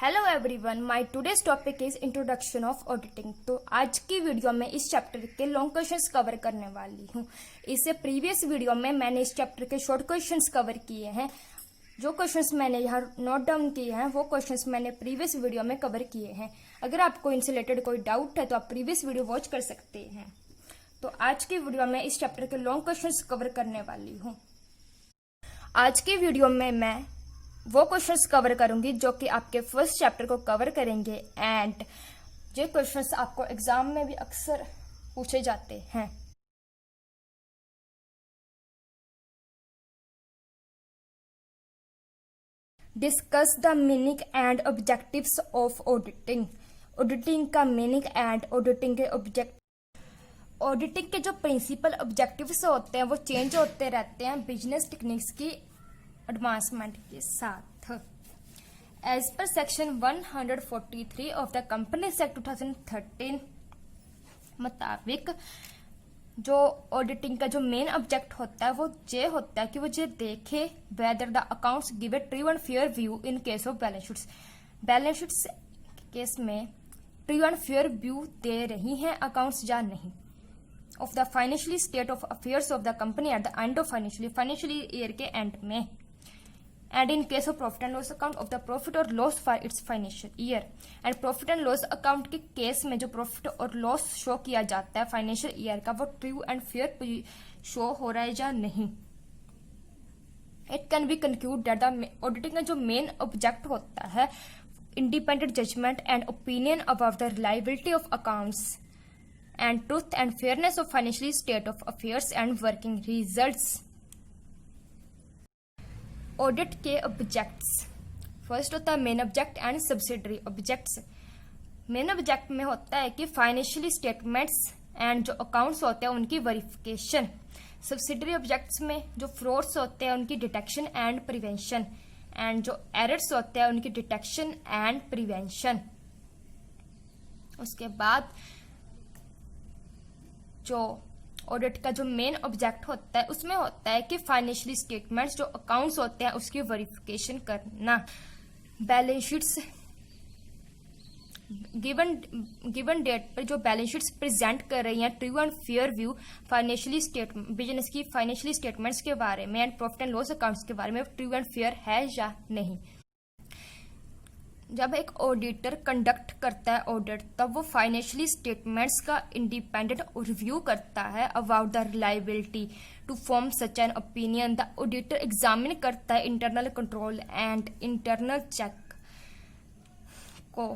Hello everyone, my today's topic is introduction of auditing. तो आज की वीडियो में इस चैप्टर के लॉन्ग क्वेश्चंस कवर करने वाली हूँ। इससे प्रीवियस वीडियो में मैंने इस चैप्टर के शॉर्ट क्वेश्चंस कवर किए हैं। जो क्वेश्चंस मैंने यहाँ नोट डाउन किए हैं वो क्वेश्चंस मैंने प्रीवियस वीडियो में कवर किए हैं। अगर आपको इनसे रिलेटेड कोई डाउट है तो आप प्रीवियस वीडियो वॉच कर सकते हैं। तो आज की वीडियो में इस चैप्टर के लॉन्ग क्वेश्चंस कवर करने वाली हूँ। आज की वीडियो में मैं वो क्वेश्चंस कवर करूंगी जो कि आपके फर्स्ट चैप्टर को कवर करेंगे एंड ये क्वेश्चंस आपको एग्जाम में भी अक्सर पूछे जाते हैं। Discuss the meaning and objectives of auditing. Auditing का मीनिंग एंड ऑडिटिंग के ऑब्जेक्ट। ऑडिटिंग के जो प्रिंसिपल ऑब्जेक्टिव्स होते हैं वो चेंज होते रहते हैं बिजनेस टेक्निक्स की एडवांसमेंट के साथ। As per section 143 of the companies act 2013 मुताबिक जो ऑडिटिंग का जो मेन ऑब्जेक्ट होता है वो ये होता है कि वो ये देखे whether the accounts give a true and fair view in case of balance sheets. Balance sheets case में ट्रू एंड फेयर व्यू दे रही हैं अकाउंट्स या नहीं of the financial state of affairs of the company at the end of financial year के and में and in case of profit and loss account of the profit or loss for its financial year। and profit and loss account के case में जो profit और loss show किया जाता है financial year का वो ट्रू एंड फेयर शो हो रहा है या नहीं। It can be conclude that the auditing का जो मेन ऑब्जेक्ट होता है independent judgement and opinion about the reliability of accounts and truth and fairness of financial state of affairs and working results. Audit के objects. First होता है main object and subsidiary objects. Main object में होता है कि financial statements and जो accounts होते हैं उनकी वेरिफिकेशन। सब्सिडरी ऑब्जेक्ट्स में जो फ्रॉड्स होते हैं उनकी डिटेक्शन एंड प्रिवेंशन एंड जो एरर्स होते हैं उनकी डिटेक्शन एंड प्रिवेंशन। उसके बाद जो ऑडिट का जो मेन ऑब्जेक्ट होता है उसमें होता है कि फाइनेंशियल स्टेटमेंट्स जो अकाउंट्स होते हैं उसकी वेरिफिकेशन करना। बैलेंस शीट्स गिवन डेट पर जो बैलेंस शीट्स प्रेजेंट कर रही हैं true and fair view financial business की फाइनेंशियल स्टेटमेंट्स के बारे में and profit and loss accounts के बारे में ट्रू एंड फेयर है या नहीं। जब एक ऑडिटर कंडक्ट करता है ऑडिट तब वो फाइनेंशियली स्टेटमेंट्स का इंडिपेंडेंट रिव्यू करता है about the reliability to form such an opinion. The auditor examine करता है internal control and internal check को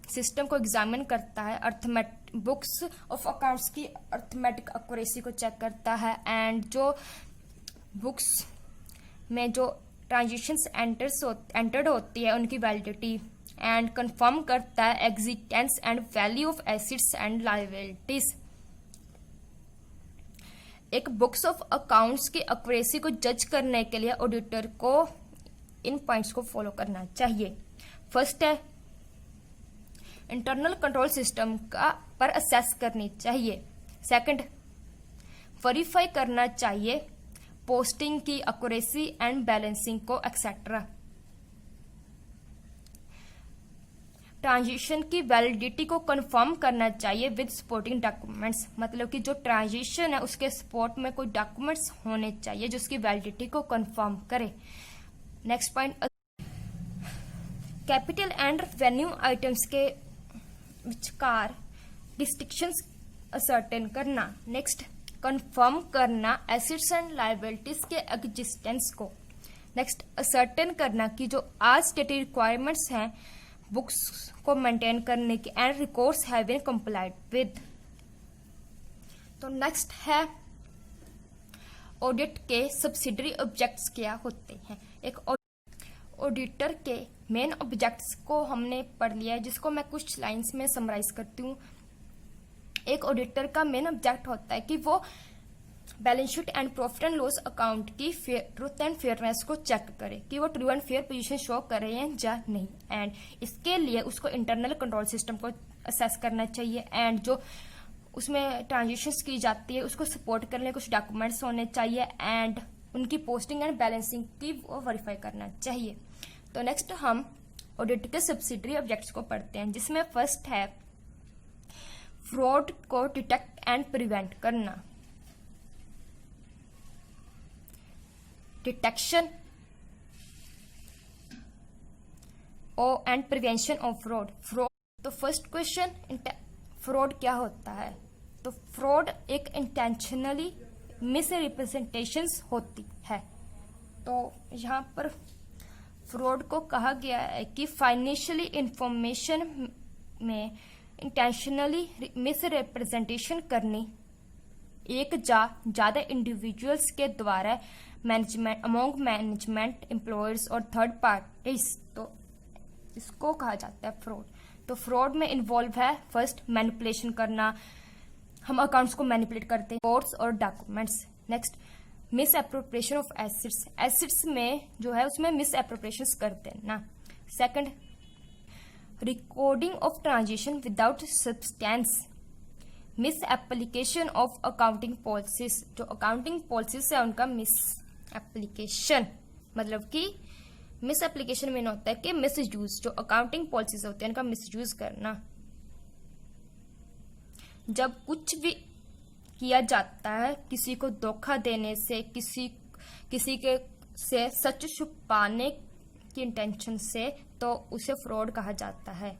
सिस्टम को एग्जामिन करता है अर्थमेटिक बुक्स ऑफ अकाउंट्स की अर्थमेटिक एक्यूरेसी को चेक करता है एंड जो बुक्स में जो ट्रांजेक्शन्स एंटर्ड होती है उनकी वैलिडिटी एंड कंफर्म करता है existence and value of assets and liabilities. एक बुक्स ऑफ अकाउंट्स की एक्यूरेसी को जज करने के लिए ऑडिटर को इन पॉइंट्स को फॉलो करना चाहिए। फर्स्ट है इंटरनल कंट्रोल सिस्टम का पर असेस करनी चाहिए। सेकंड वेरीफाई करना चाहिए पोस्टिंग की एक्यूरेसी एंड बैलेंसिंग को एक्सेट्रा। ट्रांजिशन की वैलिडिटी को कंफर्म करना चाहिए विद सपोर्टिंग डॉक्यूमेंट्स। मतलब कि जो ट्रांजिशन है उसके सपोर्ट में कोई डॉक्यूमेंट्स होने चाहिए जो उसकी वैलिडिटी को कंफर्म करे। Next point capital and revenue items के विचकार डिस्टिंक्शंस असर्टेन करना। नेक्स्ट कंफर्म करना एसेट्स एंड लायबिलिटीज के एग्जिस्टेंस को। नेक्स्ट असर्टेन करना कि जो आज स्टेटेड रिक्वायरमेंट्स हैं बुक्स को मेंटेन करने की and records have been complied with. तो नेक्स्ट है ऑडिट के सब्सिडरी ऑब्जेक्ट्स क्या होते हैं। एक ऑडिटर के मेन ऑब्जेक्ट्स को हमने पढ़ लिया है जिसको मैं कुछ लाइंस में समराइज करती हूँ। एक ऑडिटर का मेन ऑब्जेक्ट होता है कि वो balance sheet and profit and loss account की ट्रूथ एंड फेयरनेस को चेक करे कि वो true and fair position show कर रहे हैं या नहीं एंड इसके लिए उसको इंटरनल कंट्रोल सिस्टम को असेस करना चाहिए एंड जो उसमें ट्रांजेक्शन्स की जाती है उसको सपोर्ट करने कुछ डॉक्यूमेंट्स होने चाहिए एंड उनकी पोस्टिंग एंड बैलेंसिंग की वो वेरीफाई करना चाहिए। तो नेक्स्ट हम ऑडिट के सब्सिडरी ऑब्जेक्ट्स को पढ़ते हैं, जिसमें फर्स्ट है फ्रॉड को डिटेक्ट एंड प्रिवेंट करना। Detection and prevention of fraud. तो फर्स्ट क्वेश्चन, फ्रॉड क्या होता है? तो फ्रॉड एक इंटेंशनली मिस रिप्रेजेंटेशंस होती है। तो यहाँ पर फ्रॉड को कहा गया है कि फाइनेंशियली इंफॉर्मेशन में इंटेंशनली मिस रिप्रेजेंटेशन करनी एक ज्यादा इंडिविजुअल्स के द्वारा मैनेजमेंट अमोंग मैनेजमेंट एम्प्लॉयर्स और थर्ड पार्टीज, तो इसको कहा जाता है फ्रॉड। तो फ्रॉड में इन्वॉल्व है फर्स्ट मैनिपुलेशन करना, हम अकाउंट्स को मैनिपुलेट करते हैं, रिपोर्ट्स और documents. Next miss appropriation of assets, assets में जो है उसमें मिस एप्रोप्रिएशन करते हैं ना। Second recording of transaction without substance, miss application of accounting policies, जो अकाउंटिंग पॉलिसीज है उनका मिस एप्लीकेशन, मतलब कि मिस एप्लीकेशन में होता है कि मिस यूज, जो अकाउंटिंग पॉलिसीज होते हैं उनका मिस यूज करना। जब कुछ भी किया जाता है किसी को धोखा देने से, किसी के से सच छुपाने की इंटेंशन से, तो उसे फ्रॉड कहा जाता है।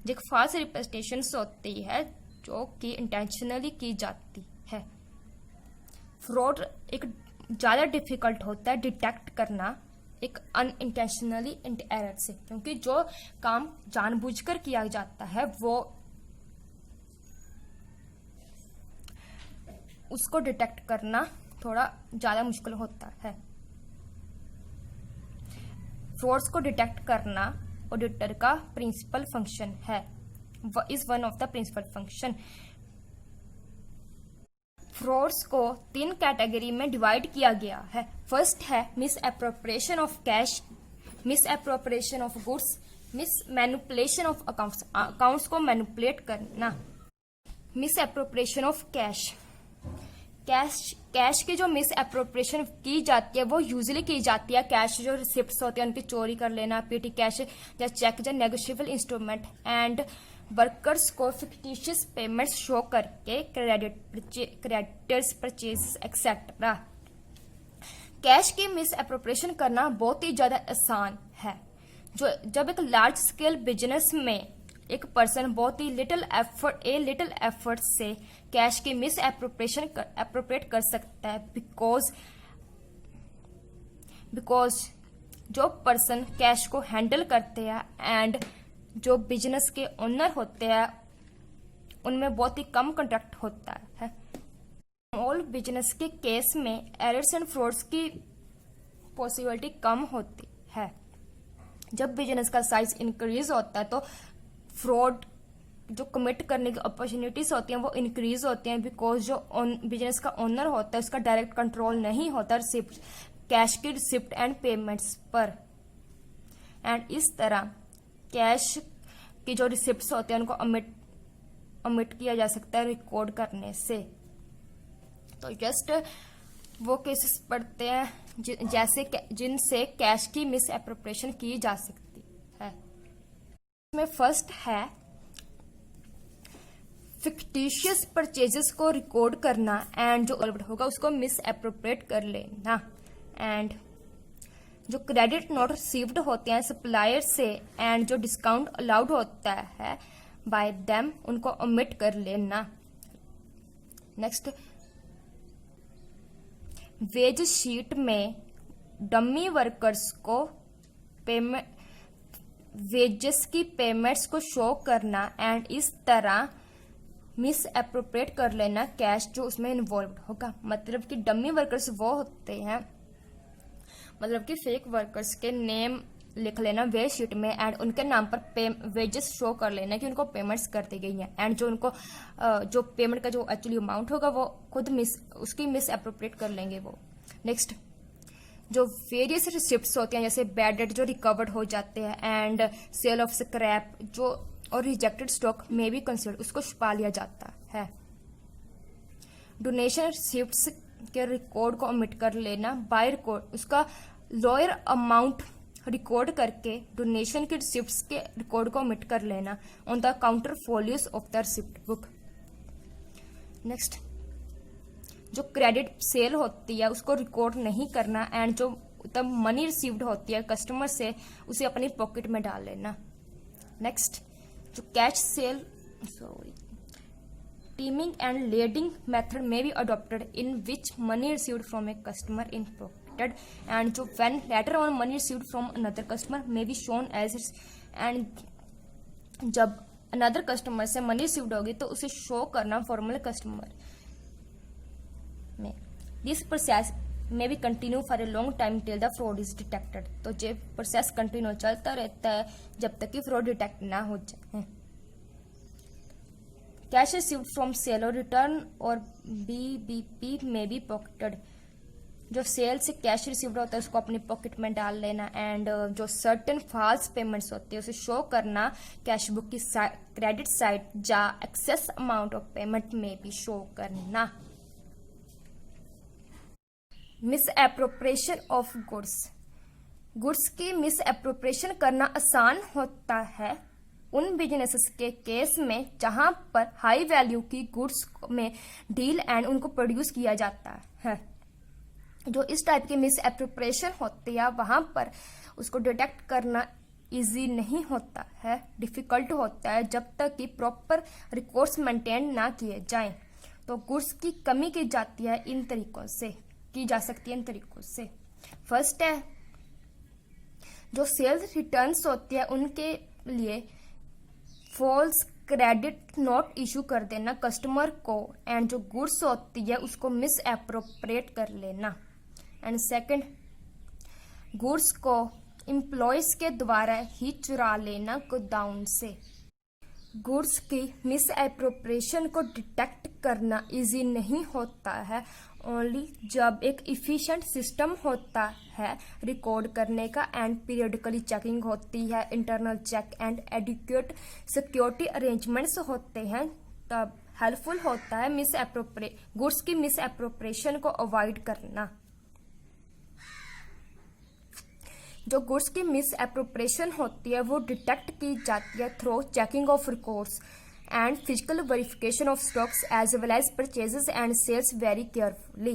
जो फॉल्स रिप्रेजेंटेशंस होती है जो कि इंटेंशनली की जाती है। फ्रॉड एक ज्यादा डिफिकल्ट होता है डिटेक्ट करना एक अनइंटेंशनली एरर से, क्योंकि जो काम जानबूझकर किया जाता है वो उसको डिटेक्ट करना थोड़ा ज्यादा मुश्किल होता है। फ्रॉड्स को डिटेक्ट करना ऑडिटर का प्रिंसिपल फंक्शन है, is one of the principal function. Frauds को 3 कैटेगरी में डिवाइड किया गया है। फर्स्ट है miss appropriation of cash, miss appropriation of goods, miss manipulation of accounts, accounts को मैनिपुलेट करना। Miss appropriation of cash, cash की जो मिस एप्रोप्रिएशन की जाती है वो यूजुअली की जाती है कैश जो रिसिप्ट्स होते हैं उनकी चोरी कर लेना, पेटी कैश या चेक या नेगोशिएबल इंस्ट्रूमेंट, एंड वर्कर्स को फिक्टिशियस पेमेंट्स शो करके क्रेडिटर्स परचेज एक्सेट्रा। कैश की मिस एप्रोप्रिएशन करना बहुत ही ज्यादा आसान है। जब एक लार्ज स्केल बिजनेस में एक पर्सन बहुत ही लिटिल एफर्ट से कैश की मिस एप्रोप्रिएट कर सकता है, बिकॉज जो पर्सन कैश को हैंडल करते हैं एंड जो बिजनेस के ओनर होते हैं उनमें बहुत ही कम कॉन्ट्रैक्ट होता है। ऑल बिजनेस के केस में एरर्स एंड फ्रॉड्स की पॉसिबिलिटी कम होती है। जब बिजनेस का साइज इंक्रीज होता है तो फ्रॉड जो कमिट करने की अपॉर्चुनिटीज होती हैं वो इंक्रीज होती हैं, बिकॉज जो बिजनेस का ओनर होता है उसका डायरेक्ट कंट्रोल नहीं होता रिसिप्ट, कैश की रिसिप्ट एंड पेमेंट्स पर। एंड इस तरह कैश की जो रिसिप्ट्स होते हैं उनको ओमिट किया जा सकता है रिकॉर्ड करने से। तो जस्ट वो केसेस पढ़ते हैं जैसे जिनसे कैश की मिस एप्रोप्रिएशन की जा सकती है। इसमें फर्स्ट है फिक्टिशियस परचेजेस को रिकॉर्ड करना एंड जो होगा उसको मिस एप्रोप्रिएट कर लेना, एंड जो क्रेडिट नोट रिसीव्ड होते हैं सप्लायर से एंड जो डिस्काउंट अलाउड होता है बाय देम उनको ओमिट कर लेना। नेक्स्ट वेज शीट में डमी वर्कर्स को पेमेंट वेजेस की पेमेंट्स को शो करना एंड इस तरह मिस एप्रोप्रिएट कर लेना कैश जो उसमें इन्वॉल्व होगा। मतलब कि डमी वर्कर्स वो होते हैं, मतलब कि फेक वर्कर्स के नेम लिख लेना वेज शीट में एंड उनके नाम पर वेजेस शो कर लेना कि उनको पेमेंट्स कर दी गई हैं एंड जो उनको जो पेमेंट का जो एक्चुअली अमाउंट होगा वो खुद उसकी मिस एप्रोप्रिएट कर लेंगे वो। नेक्स्ट जो वेरियस रिसिप्ट्स होते हैं जैसे बैड डेट जो रिकवर्ड हो जाते हैं एंड सेल ऑफ स्क्रैप जो और रिजेक्टेड स्टॉक में भी कंसिडर उसको छुपा लिया जाता है। डोनेशन रिसिप्ट्स के रिकॉर्ड को ओमिट कर लेना बाय रिकॉर्ड उसका लोअर अमाउंट रिकॉर्ड करके डोनेशन की रिसिप्ट्स के रिकॉर्ड को ओमिट कर लेना on the counterfoils of the receipt book. Next, जो क्रेडिट सेल होती है उसको रिकॉर्ड नहीं करना एंड जो तब मनी रिसीव्ड होती है कस्टमर से उसे अपनी पॉकेट में डाल लेना। नेक्स्ट, जो cash sale teeming and lading method may be adopted in which money received from a customer in pocketed and जो when later on money received from another customer may be shown as and जब another customer से money received होगी तो उसे show करना former customer में। This process may be continue for a long time till the fraud is detected. तो ये process continue चलता रहता है जब तक कि फ्रॉड डिटेक्ट ना हो जाए। कैश रिसीव्ड फ्रॉम सेल और रिटर्न और बीबीपी में भी पॉकेटेड। जो सेल से कैश रिसीव्ड होता है उसको अपनी पॉकेट में डाल लेना एंड जो सर्टेन फॉल्स पेमेंट्स होती है उसे शो करना कैश बुक की क्रेडिट साइड या एक्सेस अमाउंट ऑफ पेमेंट में भी शो करना। मिस एप्रोप्रिएशन ऑफ गुड्स की मिस एप्रोप्रिएशन करना आसान होता है उन बिजनेसेस के केस में जहां पर हाई वैल्यू की गुड्स में डील एंड उनको प्रोड्यूस किया जाता है। जो इस टाइप की मिस एप्रोप्रिएशन होती है वहां पर उसको डिटेक्ट करना इजी नहीं होता है, डिफिकल्ट होता है जब तक कि प्रॉपर रिकॉर्ड्स मेंटेन ना किए जाएं। तो गुड्स की कमी की जाती है इन तरीकों से की जा सकती है इन तरीकों से। फर्स्ट है जो सेल्स रिटर्न्स होती है उनके लिए फॉल्स क्रेडिट नोट इशू कर देना कस्टमर को एंड जो गुड्स होती है उसको मिस एप्रोप्रिएट कर लेना। एंड सेकंड, गुड्स को एम्प्लॉयज के द्वारा ही चुरा लेना गोदाम से। गुड्स की मिस एप्रोप्रिएशन को डिटेक्ट करना इजी नहीं होता है ओनली जब एक इफिशिएंट सिस्टम होता है रिकॉर्ड करने का एंड पीरियडिकली चेकिंग होती है, internal check and adequate security arrangements होते हैं तब हेल्पफुल होता है गुड्स की मिस एप्रोप्रिएशन को अवॉइड करना। जो गुड्स की मिस एप्रोप्रिएशन होती है वो डिटेक्ट की जाती है through checking of records and physical verification of stocks as well as purchases and sales very carefully।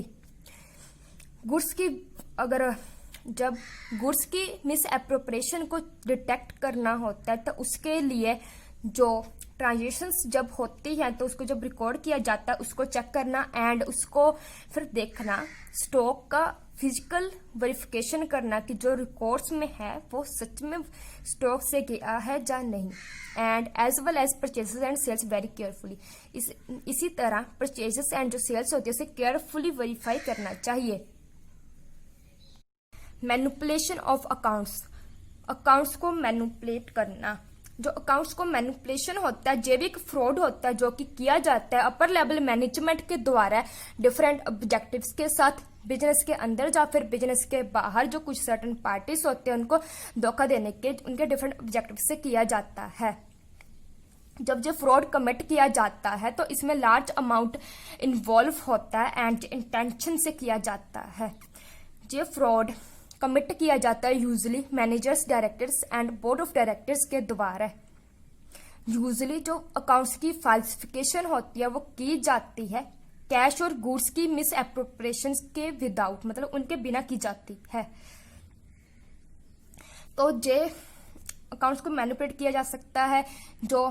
Goods की जब गुड्स की मिस एप्रोप्रिएशन को डिटेक्ट करना होता है तो उसके लिए जो ट्रांजेक्शन्स जब होती हैं तो उसको जब रिकॉर्ड किया जाता है उसको चेक करना एंड उसको फिर देखना स्टॉक का फिजिकल वेरिफिकेशन करना कि जो रिकॉर्ड्स में है वो सच में स्टॉक से गया है या नहीं and as well as purchases and sales very carefully. इसी तरह परचेजेस एंड जो सेल्स होती है उसे केयरफुली वेरीफाई करना चाहिए। मैनिपुलेशन ऑफ अकाउंट्स को मैनिपुलेट करना। जो अकाउंट्स को मैनिपुलेशन होता है जैविक फ्रॉड होता है जो कि किया जाता है अपर लेवल मैनेजमेंट के द्वारा डिफरेंट ऑब्जेक्टिव्स के साथ बिजनेस के अंदर या फिर बिजनेस के बाहर जो कुछ सर्टेन पार्टीज होते हैं उनको धोखा देने के उनके डिफरेंट ऑब्जेक्टिव से किया जाता है। जब जो फ्रॉड कमिट किया जाता है तो इसमें लार्ज अमाउंट इन्वॉल्व होता है एंड इंटेंशन से किया जाता है। ये फ्रॉड कमिट किया जाता है usually managers, directors and board of directors के द्वारा। यूजुअली जो अकाउंट्स की फाल्सिफिकेशन होती है वो की जाती है कैश और गुड्स की मिस एप्रोप्रिएशन के विदाउट मतलब उनके बिना की जाती है। तो जे अकाउंट्स को मैनिपुलेट किया जा सकता है जो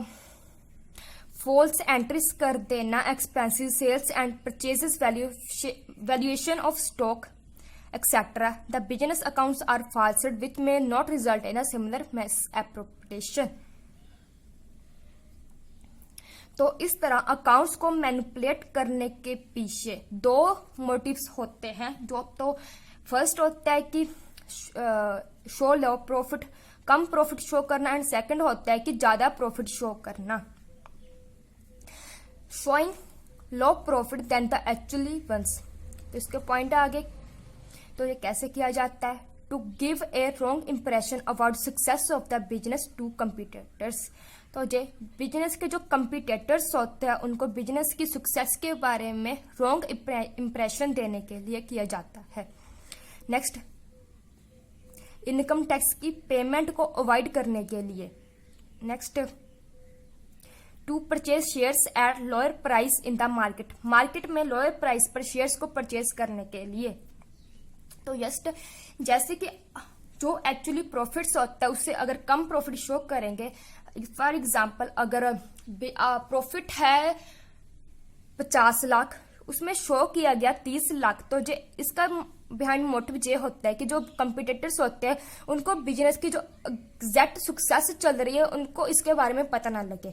फॉल्स एंट्रीज कर देना, expenses, sales and purchases, valuation of stock etc. The business accounts are falsified which may not result in a similar misappropriation। तो इस तरह अकाउंट्स को मैनिपुलेट करने के पीछे दो मोटिव्स होते हैं। जो तो फर्स्ट होता है कि शो लो प्रॉफिट, कम प्रॉफिट शो करना एंड सेकंड होता है कि ज्यादा प्रॉफिट शो करना। Showing low profit then the actually ones. तो इसके पॉइंट आगे तो ये कैसे किया जाता है? To give a wrong impression about success of the business to competitors. तो ये बिजनेस के जो कंपीटिटर्स होते हैं उनको बिजनेस की सक्सेस के बारे में रॉन्ग इंप्रेशन देने के लिए किया जाता है। नेक्स्ट, इनकम टैक्स की पेमेंट को अवॉइड करने के लिए। Next, to purchase shares at lower price in the market, market में लोअर प्राइस पर शेयर्स को परचेज करने के लिए। तो जैसे कि जो एक्चुअली प्रॉफिट्स होता है उससे अगर कम प्रॉफिट शो करेंगे, फॉर एग्जांपल अगर प्रॉफिट है 50 लाख, उसमें शो किया गया 30 लाख, तो जो इसका बिहाइंड मोटिव ये होता है कि जो कंपटीटर्स होते हैं उनको बिजनेस की जो एग्जैक्ट सक्सेस चल रही है उनको इसके बारे में पता ना लगे।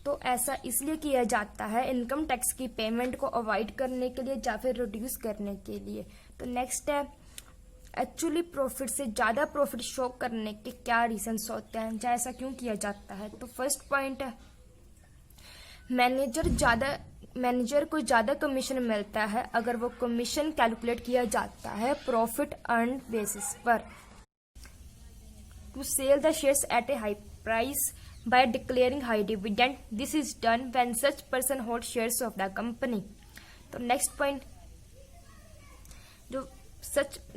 तो ऐसा इसलिए किया जाता है इनकम टैक्स की पेमेंट को अवॉइड करने के लिए या फिर रिड्यूस करने के लिए। तो नेक्स्ट है, एक्चुअली प्रॉफिट से ज़्यादा प्रॉफिट शो करने के क्या रीजंस होते हैं या ऐसा क्यों किया जाता है। तो फर्स्ट पॉइंट है, मैनेजर को ज़्यादा कमीशन मिलता है अगर वो कमीशन कैलकुलेट किया जाता है प्रॉफिट अर्न बेसिस पर। To sell the shares at a high price by declaring high dividend, this is done when such person holds shares of the company। तो next point, जो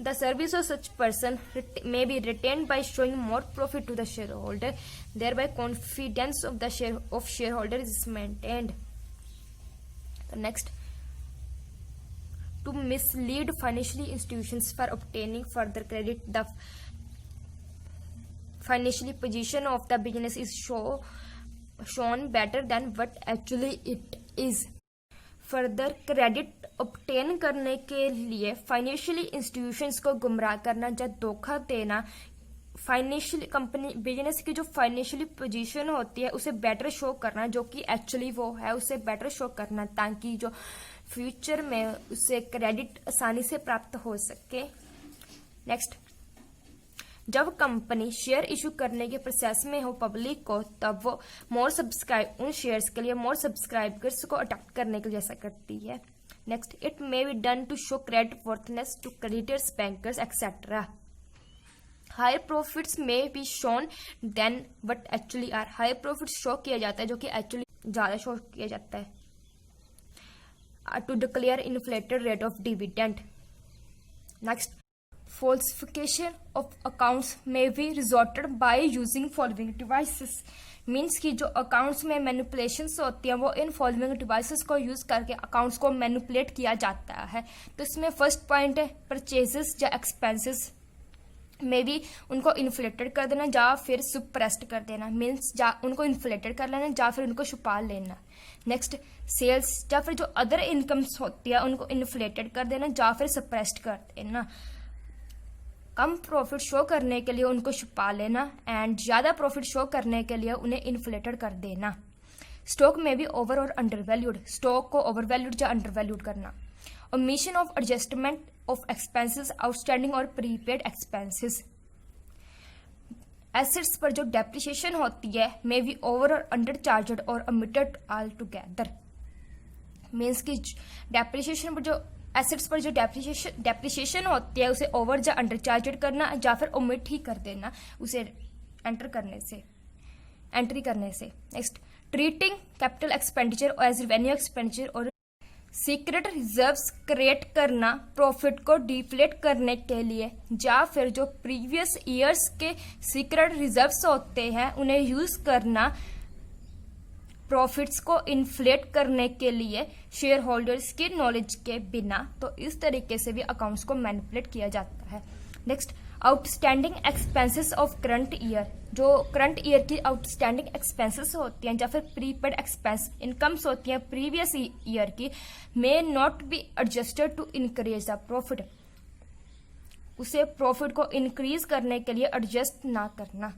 the service of such person may be retained by showing more profit to the shareholder, thereby confidence of the shareholder is maintained। The next, to mislead financial institutions for obtaining further credit, the financial position of the business is shown better than what actually it is। Further credit obtain करने के लिए financial institutions को गुमराह करना या धोखा देना, financial company business की जो फाइनेंशियली पोजीशन होती है उसे बेटर शो करना, जो कि एक्चुअली वो है उसे बेटर शो करना, ताकि जो फ्यूचर में उसे क्रेडिट आसानी से प्राप्त हो सके। नेक्स्ट, जब कंपनी शेयर इशू करने के प्रोसेस में हो पब्लिक को, तब वो उन शेयर्स के लिए मोर सब्सक्राइबर्स को अट्रैक्ट करने के लिए ऐसा करती है। Next, it may be done to show credit worthiness to creditors, bankers etcetera. Higher profits may be shown then but actually are, higher profits show किया जाता है जो कि एक्चुअली ज्यादा शो किया जाता है। To declare inflated rate of dividend. Next, falsification of accounts may be resorted by using following devices, means कि जो अकाउंट्स में मैनिपुलेशंस होती हैं वो इन फॉलोइंग डिवाइसेस को यूज करके अकाउंट्स को मैनिपुलेट किया जाता है। तो इसमें फर्स्ट पॉइंट है परचेजेस या एक्सपेंसेस में भी उनको इन्फ्लेटेड कर देना या फिर सुप्रेस्ड कर देना, मीन्स उनको इन्फ्लेटेड कर लेना या फिर उनको छुपा लेना। नेक्स्ट, सेल्स या फिर जो अदर इनकम्स होती है उनको इन्फ्लेटेड कर देना या फिर सप्रेस्ड कर देना। कम प्रॉफिट शो करने के लिए उनको छुपा लेना एंड ज़्यादा प्रॉफिट शो करने के लिए उन्हें इन्फ्लेटेड कर देना। स्टॉक में भी ओवर और अंडर वैल्यूड, स्टॉक को ओवर वैल्यूड या अंडर वैल्यूड करना। Omission of adjustment of expenses, outstanding और प्रीपेड एक्सपेंसेस। एसेट्स पर जो डेप्रिसिएशन होती है मे बी ओवर और अंडर चार्जड और ओमिटेड ऑल टुगेदर, मीन्स की डेप्रिसिएशन पर जो एसेट्स पर जो डेप्रिसिएशन होती है उसे ओवर या अंडर चार्जड करना या फिर ओमिट ही कर देना उसे एंट्री करने से। Next, treating capital expenditure as revenue expenditure और सीक्रेट रिजर्व्स क्रिएट करना प्रॉफिट को डिफ्लेट करने के लिए, या फिर जो प्रीवियस ईयर्स के सीक्रेट रिजर्व्स होते हैं उन्हें यूज करना प्रॉफिट्स को इन्फ्लेट करने के लिए शेयर होल्डर्स की नॉलेज के बिना। तो इस तरीके से भी अकाउंट्स को मैनिपुलेट किया जाता है। Next, outstanding expenses of current year, जो करंट ईयर की आउटस्टैंडिंग एक्सपेंसेस होती हैं या फिर प्रीपेड एक्सपेंस इनकम्स होती हैं प्रीवियस ईयर की, may not be adjusted to increase the profit, उसे प्रॉफिट को इंक्रीज करने के लिए एडजस्ट ना करना।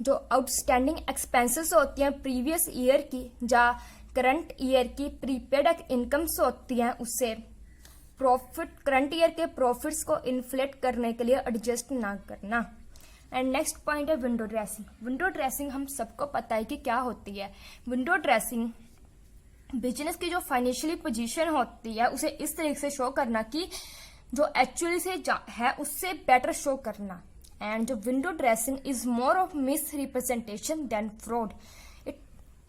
जो आउटस्टैंडिंग एक्सपेंसेस होती हैं प्रीवियस ईयर की या करंट ईयर की प्रीपेड इनकम्स होती हैं उससे करंट ईयर के प्रॉफिट्स को इन्फ्लेट करने के लिए एडजस्ट ना करना। एंड नेक्स्ट पॉइंट है विंडो ड्रेसिंग। विंडो ड्रेसिंग हम सबको पता है कि क्या होती है। विंडो ड्रेसिंग बिजनेस की जो फाइनेंशियली पोजीशन होती है उसे इस तरीके से शो करना कि जो एक्चुअली से है उससे बेटर शो करना। एंड जो window dressing is more of miss representation than fraud,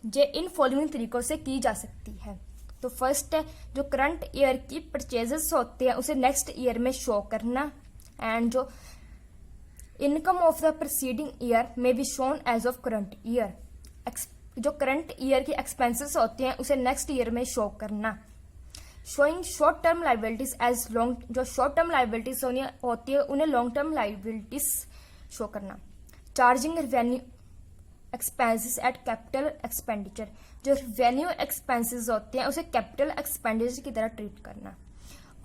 ये इन फॉलोइंग तरीकों से की जा सकती है। तो फर्स्ट है जो करंट ईयर की परचेजेस होते हैं उसे नेक्स्ट ईयर में शो करना एंड जो income of the preceding year may be shown as of current year. जो करंट ईयर की एक्सपेंसेस होती हैं उसे नेक्स्ट ईयर में शो करना। Showing short term liabilities as long, जो शॉर्ट टर्म लाइबिलिटीज होती है उन्हें लॉन्ग टर्म लाइबिलिटीज शो करना। Charging revenue expenses at capital expenditure, जो रेवेन्यू एक्सपेंसेस होते हैं उसे कैपिटल एक्सपेंडिचर की तरह ट्रीट करना।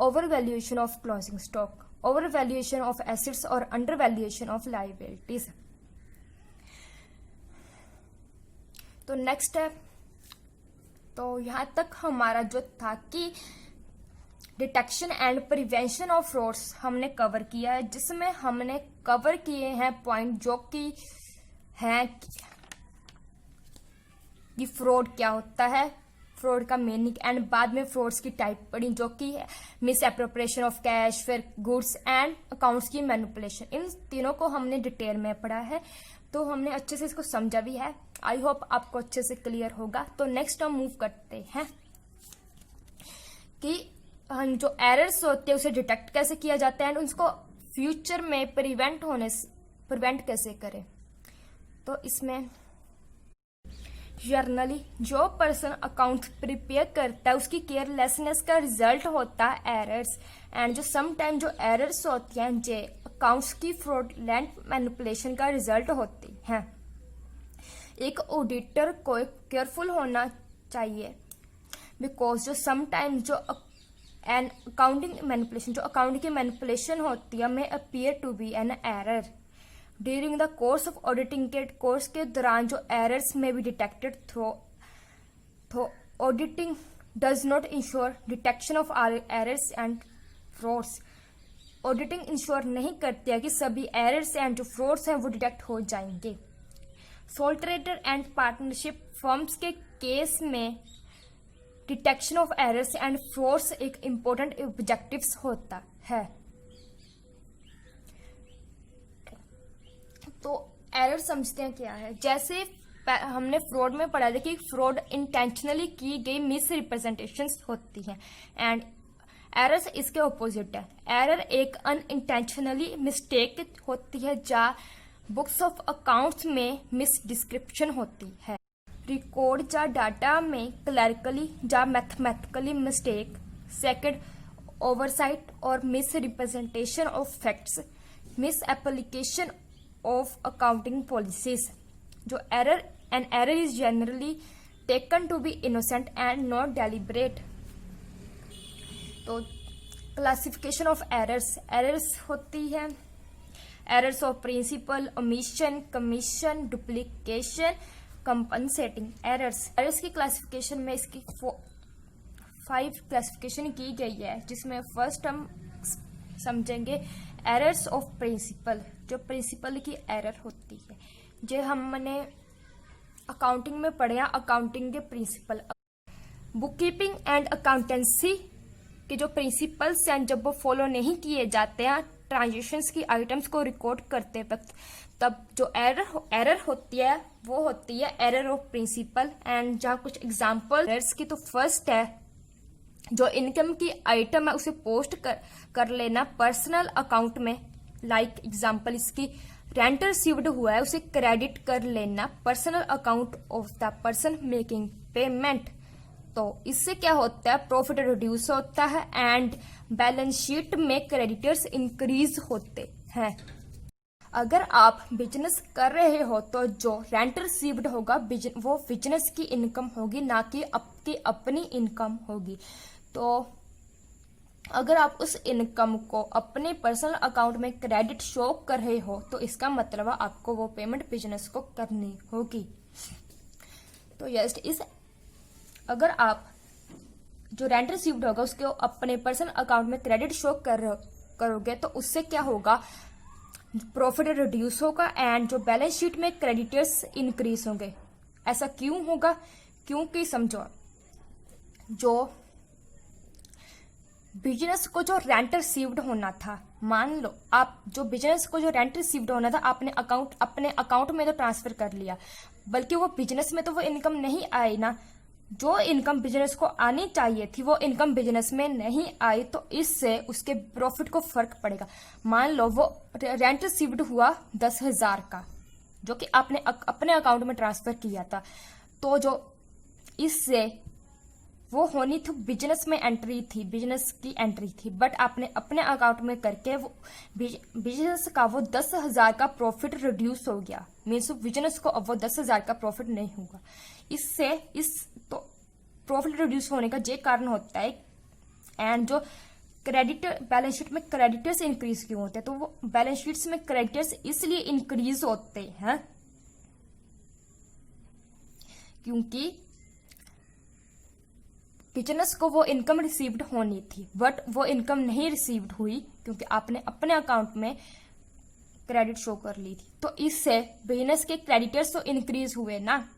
Over valuation of closing stock, over valuation of assets और अंडर वैल्यूएशन ऑफ लाइबिलिटीज। तो नेक्स्ट है, तो यहां तक हमारा जो था कि detection and prevention of frauds हमने कवर किया है, जिसमें हमने कवर किए हैं पॉइंट जो कि हैं कि फ्रॉड क्या होता है, फ्रॉड का मीनिंग, एंड बाद में फ्रॉड्स की टाइप पड़ी जो कि मिस एप्रोप्रिएशन ऑफ कैश, फिर गुड्स एंड अकाउंट्स की मैनिपुलेशन। इन तीनों को हमने डिटेल में पढ़ा है, तो हमने अच्छे से इसको समझा भी है। आई होप आपको अच्छे से क्लियर होगा। तो नेक्स्ट हम मूव करते हैं कि हम जो एरर्स होते हैं उसे डिटेक्ट कैसे किया जाता है एंड उसको फ्यूचर में प्रिवेंट कैसे करें। तो इसमें जर्नली जो पर्सन अकाउंट प्रिपेयर करता है उसकी केयरलेसनेस का रिजल्ट होता है एरर्स, एंड जो समटाइम जो एरर्स होती हैं जे अकाउंट्स की फ्रॉडलेंट मैनिपुलेशन का रिजल्ट होती हैं। एक ऑडिटर को केयरफुल होना चाहिए बिकॉज जो समटाइम जो एन अकाउंटिंग मैनिपुलेशन, जो अकाउंट की मैनिपुलेशन होती है, में appear to be an error during the course of auditing के कोर्स के दौरान जो एरर्स में be detected through auditing does not ensure detection of errors and frauds. Auditing ensure नहीं करती है कि सभी एरर्स एंड जो फ्रॉड्स हैं वो डिटेक्ट हो जाएंगे। Soul trader and partnership firms के केस में detection of errors and frauds एक इम्पोर्टेंट ऑब्जेक्टिव्स होता है। तो एरर समझते हैं क्या है। जैसे हमने फ्रॉड में पढ़ा था कि फ्रॉड इंटेंशनली की गई मिस रिप्रेजेंटेशंस होती हैं एंड एरर्स इसके ऑपोजिट है। एरर एक अनइंटेंशनली मिस्टेक होती है जहाँ बुक्स ऑफ अकाउंट्स में मिस डिस्क्रिप्शन होती है। रिकॉर्ड या डाटा में क्लरिकली या मैथमेटिकली मिस्टेक। सेकंड, ओवरसाइट और miss representation of facts, miss application of accounting policies. जो error is generally taken to be innocent and not deliberate. तो classification of errors होती है errors of principal, omission, commission, duplication, compensating errors की classification में इसकी 5 classification की गई है, जिसमें फर्स्ट हम समझेंगे एरर्स ऑफ प्रिंसिपल, जो प्रिंसिपल की एरर होती है। जो हमने अकाउंटिंग में पढ़े अकाउंटिंग के प्रिंसिपल। बुककीपिंग एंड अकाउंटेंसी के जो प्रिंसिपल्स हैं जब वो फॉलो नहीं किए जाते हैं ट्रांजेक्शन्स की आइटम्स को रिकॉर्ड करते वक्त, तब जो एरर होती है वो होती है एरर ऑफ प्रिंसिपल। एंड जहाँ कुछ एग्जाम्पल एरर्स की, तो फर्स्ट है जो इनकम की आइटम है उसे पोस्ट कर लेना पर्सनल अकाउंट में। लाइक एग्जांपल इसकी रेंट रिसीव्ड हुआ है उसे क्रेडिट कर लेना personal account of the person making payment. तो इससे क्या होता है, प्रॉफिट रिड्यूस होता है एंड बैलेंस शीट में क्रेडिटर्स इंक्रीज होते हैं। अगर आप बिजनेस कर रहे हो तो जो रेंट रिसीव्ड होगा वो बिजनेस की इनकम होगी, ना कि आपकी अपनी इनकम होगी। तो अगर आप उस इनकम को अपने पर्सनल अकाउंट में क्रेडिट शो कर रहे हो तो इसका मतलब आपको वो पेमेंट बिजनेस को करनी होगी। तो यस, अगर आप जो रेंट रिसीव्ड होगा उसको अपने पर्सनल अकाउंट में क्रेडिट शो करोगे तो उससे क्या होगा, प्रॉफिट रिड्यूस होगा एंड जो बैलेंस शीट में क्रेडिटर्स इंक्रीज होंगे। ऐसा क्यों होगा, क्योंकि समझो जो बिजनेस को जो रेंट रिसीव्ड होना था, मान लो आप जो बिजनेस को जो रेंट रिसीव्ड होना था आपने अपने अकाउंट में तो ट्रांसफर कर लिया, बल्कि वो बिजनेस में तो वो इनकम नहीं आई ना, जो इनकम बिजनेस को आनी चाहिए थी वो इनकम बिजनेस में नहीं आई, तो इससे उसके प्रॉफिट को फर्क पड़ेगा। मान लो वो रेंट रिसीव्ड हुआ 10,000 का, जो कि आपने अपने अकाउंट में ट्रांसफर किया था, तो जो इससे वो होनी थी बिजनेस में एंट्री थी, बिजनेस की एंट्री थी, बट आपने अपने अकाउंट में करके वो बिजनेस का वो 10,000 का प्रॉफिट रिड्यूस हो गया। मीन्स बिजनेस को अब वो 10,000 का प्रॉफिट नहीं होगा। इससे तो प्रॉफिट रिड्यूस होने का ये कारण होता है। एंड जो क्रेडिटर बैलेंस शीट में क्रेडिटर्स इंक्रीज क्यों होते हैं, तो वो बैलेंस शीट्स में क्रेडिटर्स इसलिए इंक्रीज होते हैं क्योंकि बिजनेस को वो इनकम रिसीव्ड होनी थी, बट वो इनकम नहीं रिसीव्ड हुई क्योंकि आपने अपने अकाउंट में क्रेडिट शो कर ली थी। तो इससे बिजनेस के क्रेडिटर्स तो इंक्रीज हुए ना,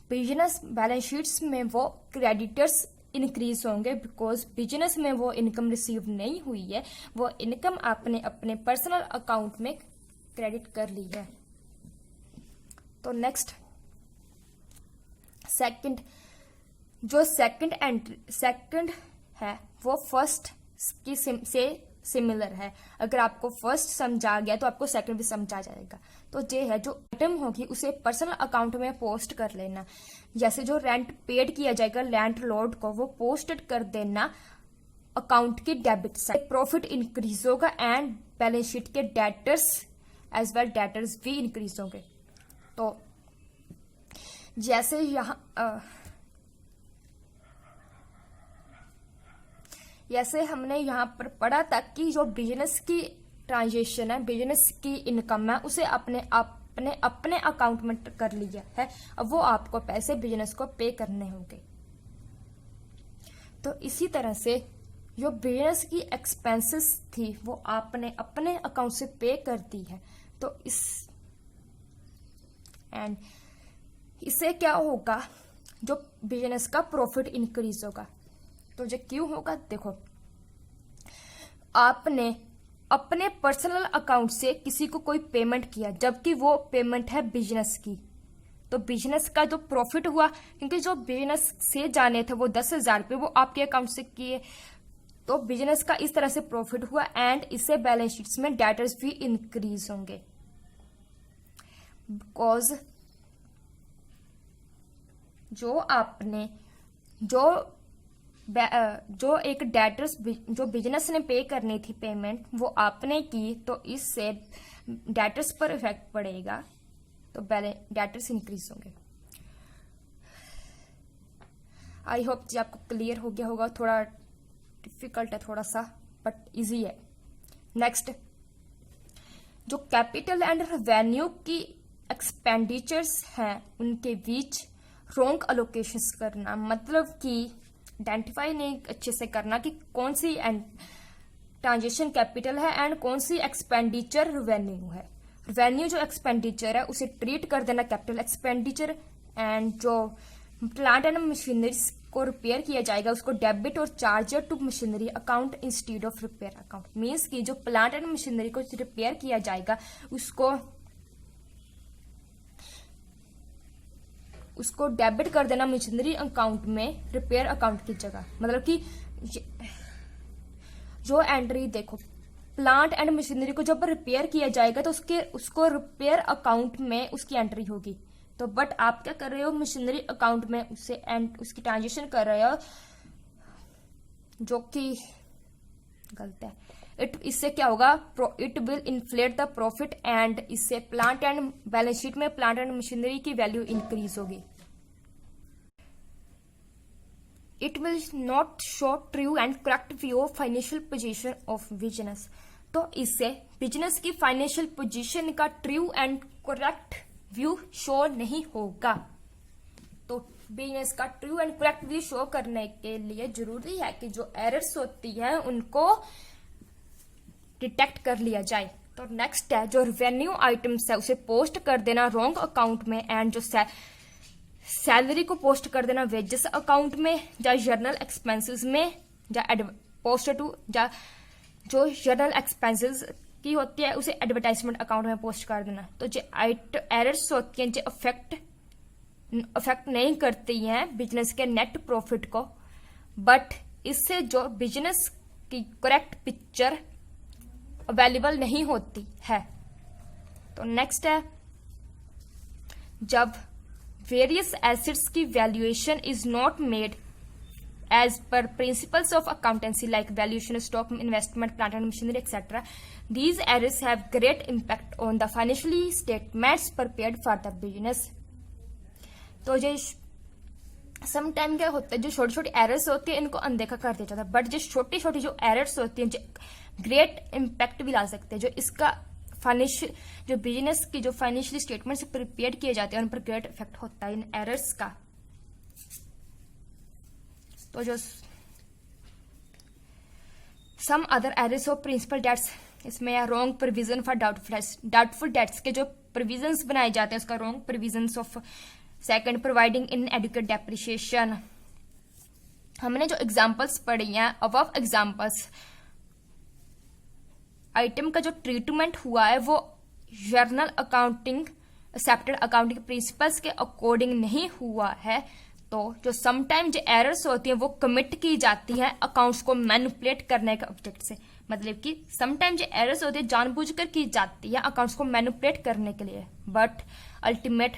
बिजनेस बैलेंस शीट्स में वो क्रेडिटर्स इंक्रीज होंगे बिकॉज बिजनेस में वो इनकम रिसीव नहीं हुई है, वो इनकम आपने अपने पर्सनल अकाउंट में क्रेडिट कर ली है। तो नेक्स्ट जो सेकंड है वो फर्स्ट की से सिमिलर है। अगर आपको फर्स्ट समझा गया तो आपको सेकंड भी समझा जाएगा। तो ये है जो आइटम होगी उसे पर्सनल अकाउंट में पोस्ट कर लेना। जैसे जो रेंट पेड किया जाएगा लैंडलॉर्ड को, वो पोस्टेड कर देना अकाउंट की डेबिट साइड। प्रॉफिट इंक्रीज होगा एंड बैलेंस शीट के डेटर्स एज वेल डेटर्स भी इंक्रीज होंगे। तो जैसे हमने यहाँ पर पढ़ा था कि जो बिजनेस की ट्रांजेक्शन है, बिजनेस की इनकम है, उसे अपने अकाउंट में कर लिया है। अब वो आपको पैसे बिजनेस को पे करने होंगे। तो इसी तरह से जो बिजनेस की एक्सपेंसेस थी वो आपने अपने अकाउंट से पे कर दी है। तो इससे क्या होगा, जो बिजनेस का प्रॉफिट इंक्रीज होगा। तो जो क्यों होगा, देखो आपने अपने पर्सनल अकाउंट से किसी को कोई पेमेंट किया जबकि वो पेमेंट है बिजनेस की, तो बिजनेस का जो प्रॉफिट हुआ, क्योंकि जो बिजनेस से जाने थे वो 10,000 रुपये वो आपके अकाउंट से किए, तो बिजनेस का इस तरह से प्रॉफिट हुआ एंड इससे बैलेंस शीट्स में डेटर्स भी इंक्रीज होंगे बिकॉज जो एक डेटर्स जो बिजनेस ने पे करनी थी पेमेंट वो आपने की, तो इससे डेटर्स पर इफेक्ट पड़ेगा, तो डेटर्स इंक्रीज होंगे। आई होप जी आपको क्लियर हो गया होगा। थोड़ा डिफिकल्ट है थोड़ा सा, बट इजी है। नेक्स्ट, जो कैपिटल एंड रेवेन्यू की एक्सपेंडिचर्स हैं उनके बीच रॉन्ग अलोकेशंस करना, मतलब कि आइडेंटिफाई नहीं अच्छे से करना कि कौन सी ट्रांजेक्शन कैपिटल है एंड कौन सी एक्सपेंडिचर रेवेन्यू है। रेवेन्यू जो एक्सपेंडिचर है उसे ट्रीट कर देना कैपिटल एक्सपेंडिचर, एंड जो प्लांट एंड मशीनरी को रिपेयर किया जाएगा उसको डेबिट और charger to machinery account instead of repair account. Means कि जो प्लांट एंड मशीनरी को रिपेयर किया जाएगा उसको डेबिट कर देना मशीनरी अकाउंट में रिपेयर अकाउंट की जगह। मतलब कि जो एंट्री देखो, प्लांट एंड मशीनरी को जब रिपेयर किया जाएगा तो उसको रिपेयर अकाउंट में उसकी एंट्री होगी। तो बट आप क्या कर रहे हो, मशीनरी अकाउंट में उसकी ट्रांजेक्शन कर रहे हो, जो कि गलत है। इससे क्या होगा, it will inflate the profit and इससे प्लांट एंड बैलेंस शीट में प्लांट एंड मशीनरी की वैल्यू इंक्रीज होगी। It will not show true and correct view of financial position of business. तो इससे बिजनेस की फाइनेंशियल पोजीशन का true and correct view show नहीं होगा। तो बिजनेस का true and correct view show करने के लिए जरूरी है कि जो एरर्स होती है उनको डिटेक्ट कर लिया जाए। तो नेक्स्ट है, जो रेवेन्यू आइटम्स है उसे पोस्ट कर देना रॉन्ग अकाउंट में, एंड जो सैलरी को पोस्ट कर देना वेजेस अकाउंट में या जर्नल एक्सपेंसेस में, या पोस्ट टू या जो जर्नल एक्सपेंसेस की होती है उसे एडवर्टाइजमेंट अकाउंट में पोस्ट कर देना। तो जो एरर्स होती हैं जो अफेक्ट अफेक्ट नहीं करती हैं बिजनेस के नेट प्रॉफिट को, बट इससे जो बिजनेस की करेक्ट पिक्चर अवेलेबल नहीं होती है। तो नेक्स्ट है, जब वेरियस एसेट्स की valuation is not made as per principles of accountancy like valuation of stock, investment, plant and machinery, etc. These errors have great impact on the financial statements prepared for the business. तो जो some time क्या होता है, जो छोटी छोटी errors होती है इनको अनदेखा कर दिया जाता है, बट जो छोटी छोटी जो एरर्स होती हैं जो ग्रेट इम्पैक्ट भी ला सकते हैं, जो इसका फाइनेंशियल जो बिजनेस की जो फाइनेंशियल स्टेटमेंट प्रिपेयर किए जाते हैं उन पर ग्रेट इफेक्ट होता है इन एरर्स का। तो जो some other errors of principle debts, इसमें या wrong provision for doubtful debts के जो प्रोविजंस बनाए जाते हैं उसका wrong provisions of second, providing inadequate depreciation. हमने जो एग्जांपल्स पढ़ी हैं अबव एग्जांपल्स, आइटम का जो ट्रीटमेंट हुआ है वो journal accounting accepted accounting principles के अकॉर्डिंग नहीं हुआ है। तो जो समटाइम जो एरर्स होती हैं वो कमिट की जाती हैं अकाउंट्स को मैनिपुलेट करने के ऑब्जेक्ट से, मतलब कि समटाइम जो एरर्स होती है जानबूझकर की जाती है अकाउंट्स को मैनिपुलेट करने के लिए, but ultimate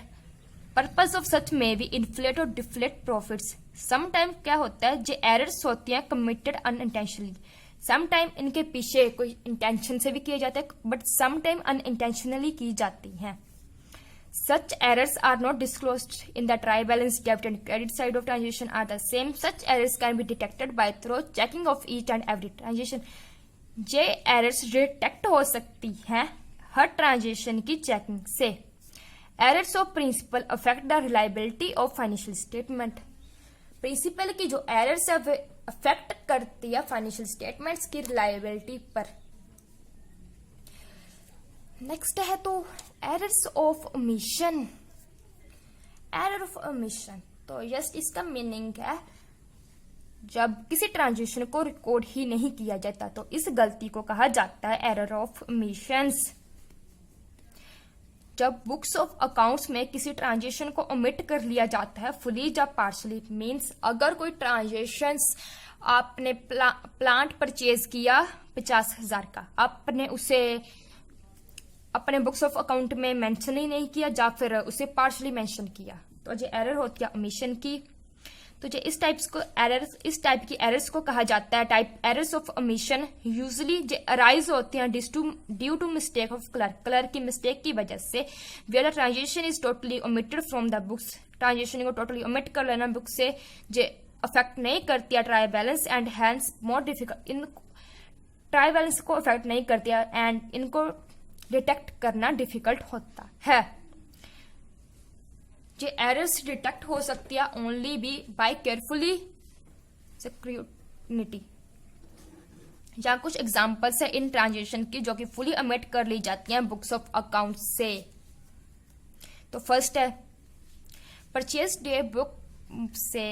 purpose of such में भी इन्फ्लेट और डिफ्लेट प्रॉफिट्स। समटाइम क्या होता है जो एरर्स होती हैं कमिटेड अनइंटेंशनली, समटाइम इनके पीछे कोई इंटेंशन से भी किए जाते हैं बट समटाइम अनइंटेंशनली की जाती हैं। Such errors are not disclosed in the trial balance debit and credit side of transaction are the same. Such errors can be detected by thorough checking of each and every transaction. ये errors detect हो सकती हैं हर transaction की checking से। Errors of principle affect the reliability of financial statement. Principle की जो errors है वो अफेक्ट करती है फाइनेंशियल स्टेटमेंट्स की रिलायबिलिटी पर। नेक्स्ट है तो errors of omission. Error of omission तो जस्ट इसका मीनिंग है जब किसी ट्रांजेक्शन को रिकॉर्ड ही नहीं किया जाता तो इस गलती को कहा जाता है एरर ऑफ ओमिशंस। जब बुक्स ऑफ अकाउंट्स में किसी ट्रांजेक्शन को ओमिट कर लिया जाता है फुली या पार्शली, मीन्स अगर कोई ट्रांजेक्शंस आपने प्लांट परचेज किया 50,000 का, आपने उसे अपने बुक्स ऑफ अकाउंट में मेंशन ही नहीं किया या फिर उसे पार्शली मेंशन किया, तो जो एरर होती है ओमिशन की। तो जो इस टाइप की एरर्स को कहा जाता है type errors of omission. Usually जो अराइज होती हैं due to mistake of clerk की मिस्टेक की वजह से, where the transaction is totally omitted from the books, transaction को टोटली ओमिट कर लेना बुक से जो अफेक्ट नहीं करती है trial balance and hence more difficult, इन ट्रायल बैलेंस को अफेक्ट नहीं करती है एंड इनको डिटेक्ट करना डिफिकल्ट होता है। जो एरर्स डिटेक्ट हो सकती है only be by carefully scrutiny. यहाँ कुछ एग्जांपल्स है इन ट्रांजेक्शन की जो कि फुली ओमिट कर ली जाती हैं बुक्स ऑफ अकाउंट से। तो फर्स्ट है परचेज डे बुक से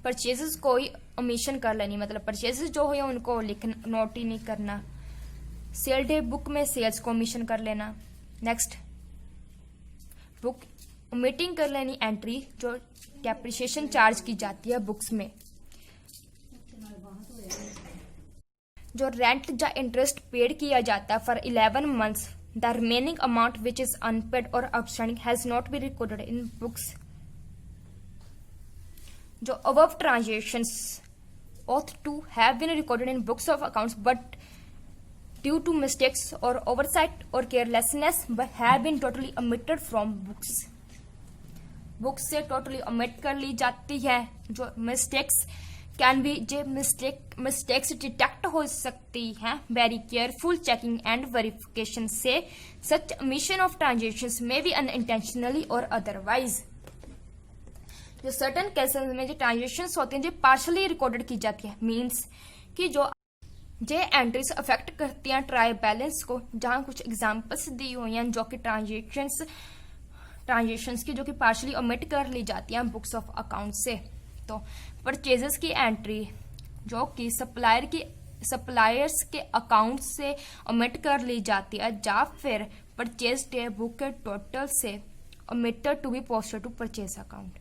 परचेजेस को ही ओमिशन कर लेनी, मतलब परचेजेस जो हुए उनको लिखना नोट ही नहीं करना। सेल डे बुक में सेल्स को ओमिशन कर लेना। नेक्स्ट बुक ओमिटिंग कर लेनी एंट्री जो डेप्रिसिएशन चार्ज की जाती है बुक्स में। जो रेंट या इंटरेस्ट पेड किया जाता है for 11 months, the remaining amount which is unpaid और outstanding has not be recorded in books. जो above transactions ought to have been recorded in books of accounts but due to mistakes or oversight or carelessness have been totally omitted from books. Books से totally omit कर ली जाती है। जो mistakes can be जो mistakes detect हो सकती हैं very careful checking and verification से। सच ओमिशन ऑफ ट्रांजेक्शंस में बी अनइंटेंशनली और अदरवाइज। जो सर्टन केसेस में जो ट्रांजेक्शंस होती हैं जो पार्शली रिकॉर्डेड की जाती है, मीन्स कि जो एंट्रीज अफेक्ट करती हैं ट्रायल बैलेंस को, जहां कुछ एग्जांपल्स दी हुई हैं जो कि ट्रांजेक्शंस की जो कि पार्शली ओमिट कर ली जाती हैं बुक्स ऑफ अकाउंट से। तो परचेजेस की एंट्री जो कि सप्लायर्स के अकाउंट से ओमिट कर ली जाती है या फिर परचेज डे बुक के टोटल से omitted to be posted to purchase account.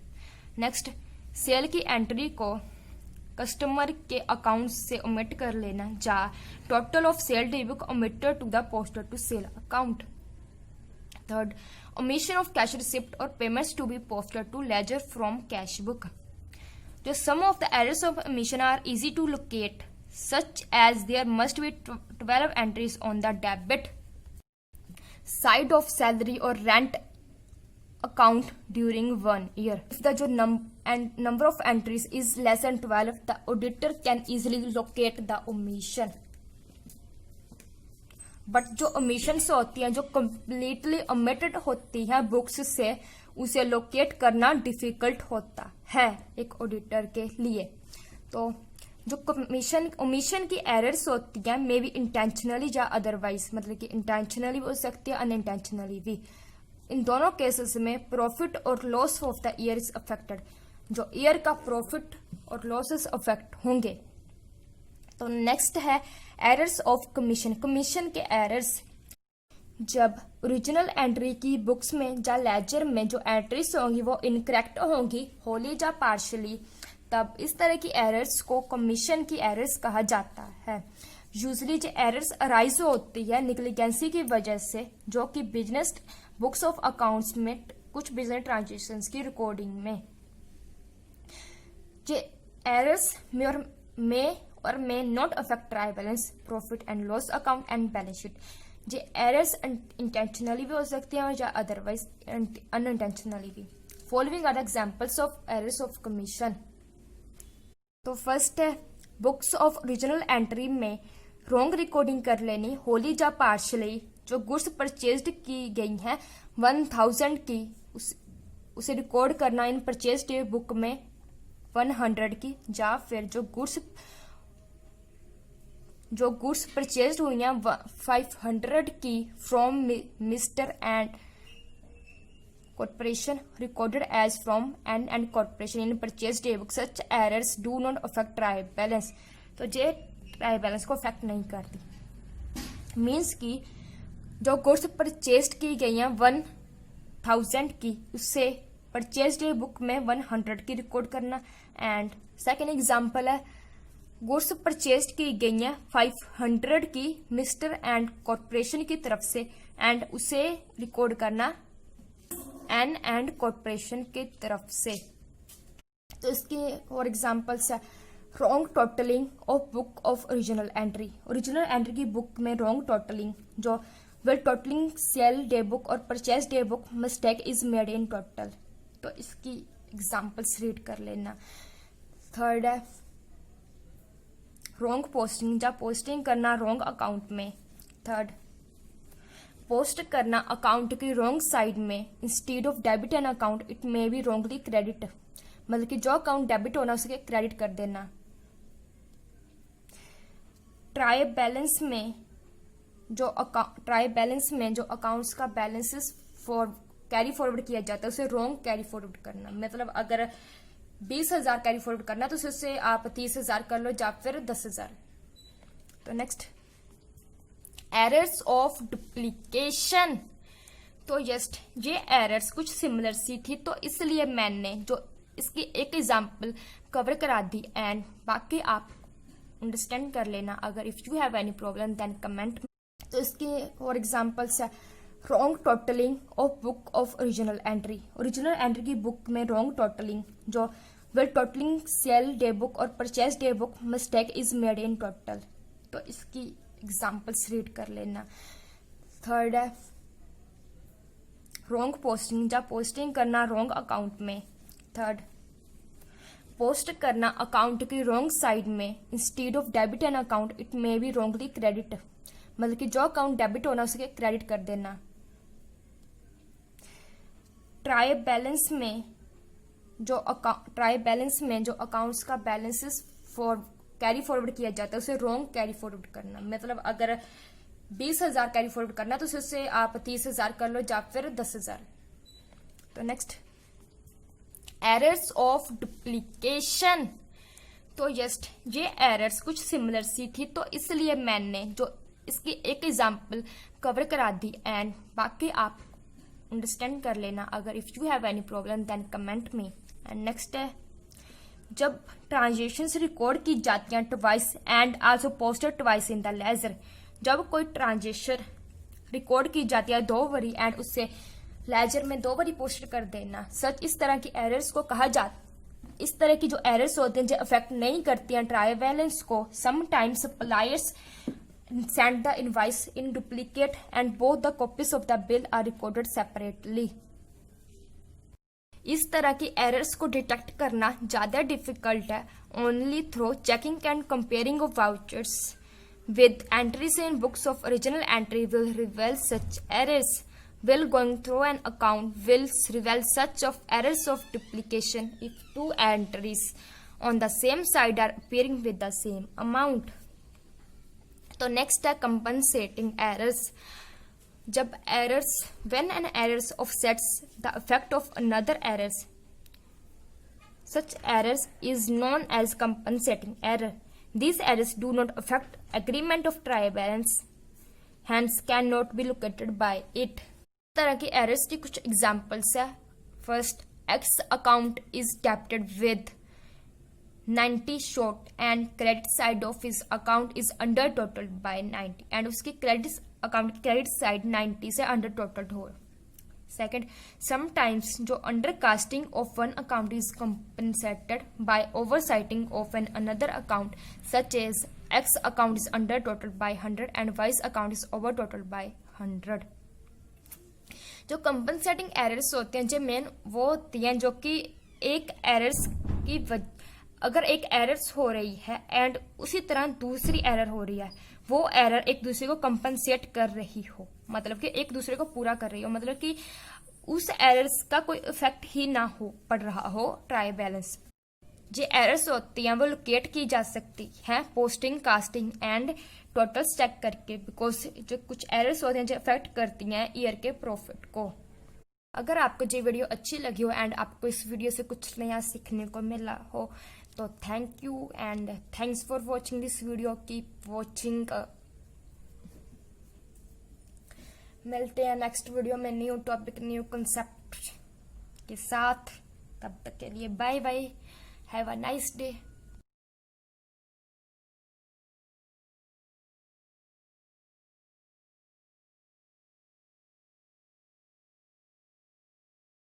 Next, sale की एंट्री को कस्टमर के अकाउंट से ओमिट कर लेना, जा total of sale day book omitted to the posted to sale account. Third, omission of cash receipt or payments to be posted to ledger from cash book. The sum of the errors of omission are easy to locate, such as there must be 12 entries on the debit side of salary or rent account during 1 year. If the number of entries is less than 12, the auditor can easily locate the omission. But जो omissions होती हैं, जो completely omitted होती हैं books से, उसे locate करना difficult होता है एक ऑडिटर के लिए. तो जो ओमिशन की एरर्स होती हैं मे बी इंटेंशनली या अदरवाइज, मतलब कि इंटेंशनली भी हो सकती है, अनइंटेंशनली भी. इन दोनों केसेस में प्रॉफिट और loss of the year is affected. जो ईयर का प्रॉफिट और लॉसेस अफेक्ट होंगे. तो नेक्स्ट है एरर्स ऑफ कमीशन. कमीशन के एरर्स, जब ओरिजिनल एंट्री की बुक्स में या लेजर में जो एंट्रीज होंगी वो इनकरेक्ट होंगी होली या पार्शली, तब इस तरह की एरर्स को कमीशन की एरर्स कहा जाता है. यूजली जो एरर्स अराइज होती है निग्लिजेंसी की वजह से, जो कि बिजनेस बुक्स ऑफ अकाउंट्स में कुछ बिजनेस ट्रांजेक्शंस की रिकॉर्डिंग में. जो errors may not affect trial balance, profit and loss account and balance sheet. जो एरर्स इंटेंशनली भी हो सकती हैं या अदरवाइज अनइंटेंशनली भी. Following are examples of errors of commission. तो फर्स्ट है बुक्स ऑफ ओरिजिनल एंट्री में रॉन्ग रिकॉर्डिंग कर लेनी होली या पार्शली. जो गुड्स परचेज्ड की गई हैं 1000 की, उसे रिकॉर्ड करना इन परचेज डे बुक में 100 की. या फिर जो गुड्स परचेज हुई हैं 500 की from mister and corporation recorded as from and corporation in purchase day book. Such errors do not affect trial balance. तो ये ट्रायल बैलेंस को अफेक्ट नहीं करती. मीन्स की जो गुड्स परचेज की गई हैं 1000 की, उससे परचेज डे बुक में 100 की रिकॉर्ड करना. एंड सेकेंड एग्जाम्पल है गुड्स परचेज की गई हैं 500 की मिस्टर एंड कॉर्पोरेशन की तरफ से, एंड उसे रिकॉर्ड करना एंड कॉर्पोरेशन की तरफ से. तो इसके और एग्जाम्पल्स है wrong totalling of book of original entry. Original entry की बुक में रॉन्ग टोटलिंग, जो well totalling sale day book और purchase day book mistake is made in total. तो इसकी एग्जाम्पल्स रीड कर लेना. थर्ड है रॉन्ग पोस्टिंग, या पोस्टिंग करना रॉन्ग अकाउंट में. थर्ड, पोस्ट करना अकाउंट की रॉन्ग साइड में instead of debit an account it may be wrongly credit, मतलब कि जो अकाउंट डेबिट होना उसके क्रेडिट कर देना. ट्रायल बैलेंस में जो अकाउंट्स का बैलेंसेस कैरी फॉरवर्ड किया जाता है उसे रॉन्ग कैरी फॉरवर्ड करना. मतलब अगर 20,000 कैरी फॉरवर्ड करना तो उससे आप 30,000 कर लो या फिर 10,000. तो नेक्स्ट एरर्स ऑफ डुप्लीकेशन. तो जस्ट ये एरर्स कुछ सिमिलर सी थी, तो इसलिए मैंने जो इसकी एक एग्जाम्पल कवर करा दी, एंड बाकी आप अंडरस्टैंड कर लेना. अगर if you have any problem then comment. तो इसके फॉर एग्जाम्पल है wrong totalling of book of original entry. Original entry की बुक में रॉन्ग टोटलिंग, जो well totalling sale day book और purchase day book mistake is made in total. तो इसकी examples read कर लेना. थर्ड है रॉन्ग पोस्टिंग, या पोस्टिंग करना रॉन्ग अकाउंट में. थर्ड, पोस्ट करना अकाउंट की रॉन्ग साइड में instead of debit an account it may be wrongly credit, मतलब कि जो अकाउंट डेबिट होना उसके क्रेडिट कर देना. ट्रायल बैलेंस में जो अकाउंट्स का बैलेंसेस कैरी फॉरवर्ड किया जाता है उसे रॉन्ग कैरी फॉरवर्ड करना. मतलब अगर 20,000 कैरी फॉरवर्ड करना तो उससे आप 30,000 कर लो या फिर 10,000. तो नेक्स्ट एरर्स ऑफ डुप्लीकेशन. तो जस्ट ये एरर्स कुछ सिमिलर सी थी, तो इसलिए मैंने जो इसकी एक एग्जाम्पल कवर करा दी, एंड बाकी आप अंडरस्टैंड कर लेना। अगर if you have any problem then comment me. And next है, जब ट्रांजेक्शन्स रिकॉर्ड की जाती हैं twice and also posted twice in the ledger, जब कोई ट्रांजेक्शन रिकॉर्ड की जाती है 2 बारी एंड उससे लेजर में 2 बारी पोस्ट कर देना, सच इस तरह की एरर्स को कहा जाता। इस तरह की जो एरर्स होते हैं जो अफेक्ट नहीं करती हैं ट्रायल बैलेंस को, sometimes suppliers send the invoice in duplicate and both the copies of the bill are recorded separately। इस तरह की एरर्स को डिटेक्ट करना ज्यादा डिफिकल्ट है। Only through checking and comparing of vouchers with entries in books of original entry will रिवेल such errors. Will going through an account will reveal such of errors of duplication if 2 entries on the same side are appearing with the same amount। तो next है compensating errors. जब errors when an errors offsets the effect of another errors, such errors is known as compensating error। These errors do not affect agreement of trial balance, hence cannot be located by it। तरह की errors की कुछ examples है। First, X account is debited with 90 short and credit side of his account is under total by 90 and उसकी credit account की credit side 90 से under total हो। Second, sometimes जो under casting of one account is compensated by oversighting of an another account, such as X account is under total by 100 and Y account is over total by 100। जो compensating errors होते हैं जो main वो होती हैं जो कि एक एरर्स की अगर एक एरर्स हो रही है एंड उसी तरह दूसरी एरर हो रही है, वो एरर एक दूसरे को कंपनसेट कर रही हो, मतलब कि एक दूसरे को पूरा कर रही हो, मतलब कि उस एरर्स का कोई इफेक्ट ही ना हो पड़ रहा हो ट्रायल बैलेंस। जो एरर्स होती हैं वो लोकेट की जा सकती हैं posting, casting and total check करके, बिकॉज जो कुछ एरर्स होते हैं जो अफेक्ट करती हैं ईयर के प्रॉफिट को। अगर आपको ये वीडियो अच्छी लगी हो एंड आपको इस वीडियो से कुछ नया सीखने को मिला हो तो thank you and thanks for watching this video. Keep watching. मिलते हैं नेक्स्ट वीडियो में न्यू टॉपिक न्यू कंसेप्ट के साथ। तब तक के लिए bye bye, have a nice day.